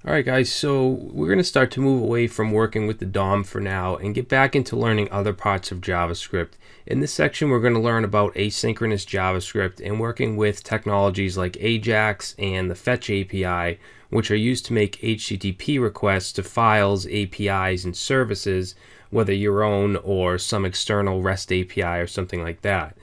Alright guys, so we're going to start to move away from working with the DOM for now and get back into learning other parts of JavaScript. In this section we're going to learn about asynchronous JavaScript and working with technologies like Ajax and the Fetch API, which are used to make HTTP requests to files, APIs, and services, whether your own or some external REST API or something like that.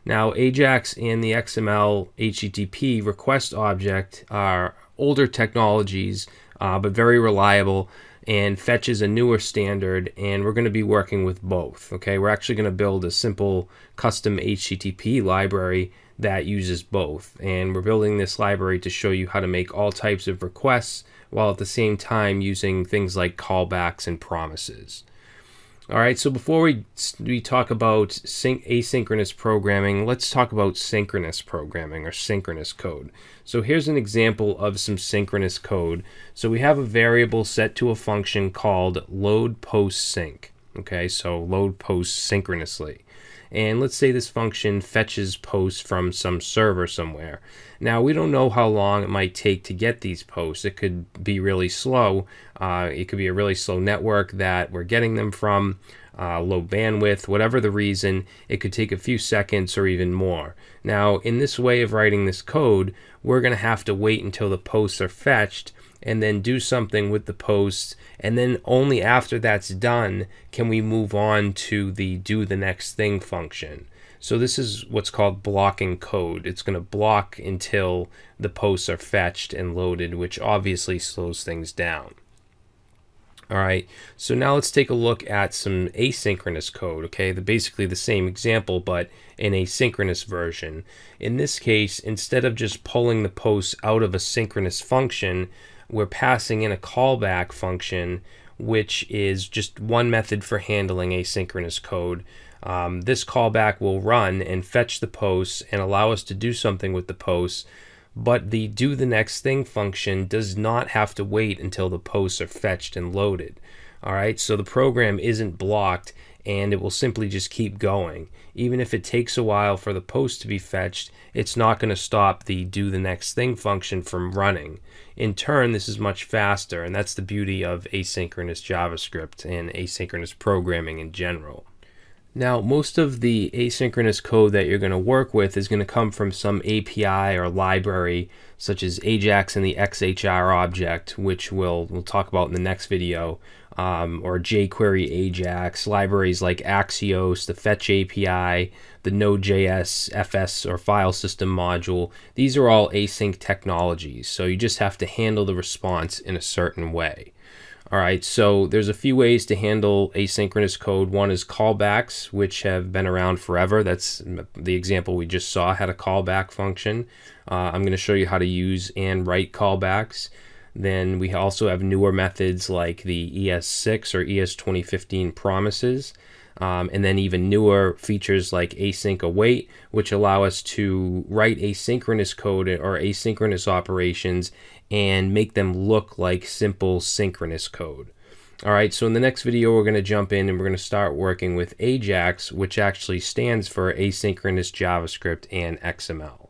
Now, Ajax and the XML HTTP request object are older technologies, but very reliable, and Fetch is a newer standard, and we're going to be working with both. Okay, we're actually going to build a simple custom HTTP library that uses both, and we're building this library to show you how to make all types of requests while at the same time using things like callbacks and promises. Alright, so before we talk about asynchronous programming, let's talk about synchronous programming or synchronous code. So here's an example of some synchronous code. So we have a variable set to a function called load post sync. Okay, so load posts synchronously. And let's say this function fetches posts from some server somewhere. Now, we don't know how long it might take to get these posts. It could be really slow. It could be a really slow network that we're getting them from, low bandwidth, whatever the reason. It could take a few seconds or even more. Now, in this way of writing this code, we're going to have to wait until the posts are fetched and then do something with the posts, and then only after that's done can we move on to the do the next thing function. So this is what's called blocking code. It's going to block until the posts are fetched and loaded, which obviously slows things down. Alright, so now let's take a look at some asynchronous code, okay? Basically the same example, but in a synchronous version. In this case, instead of just pulling the posts out of a synchronous function, we're passing in a callback function, which is just one method for handling asynchronous code. This callback will run and fetch the posts and allow us to do something with the posts, but the do the next thing function does not have to wait until the posts are fetched and loaded. Alright, so the program isn't blocked and it will simply just keep going. Even if it takes a while for the post to be fetched, it's not going to stop the do the next thing function from running. In turn, this is much faster, and that's the beauty of asynchronous JavaScript and asynchronous programming in general. Now, most of the asynchronous code that you're going to work with is going to come from some API or library, such as Ajax and the XHR object, which we'll talk about in the next video, or jQuery Ajax, libraries like Axios, the Fetch API, the Node.js FS or file system module. These are all async technologies, so you just have to handle the response in a certain way. Alright, so there's a few ways to handle asynchronous code. One is callbacks, which have been around forever. That's the example we just saw, had a callback function. I'm going to show you how to use and write callbacks. Then we also have newer methods like the ES6 or ES 2015 promises. And then even newer features like async await, which allow us to write asynchronous code or asynchronous operations and make them look like simple synchronous code. Alright, so in the next video we're going to jump in and we're going to start working with Ajax, which actually stands for Asynchronous JavaScript and XML.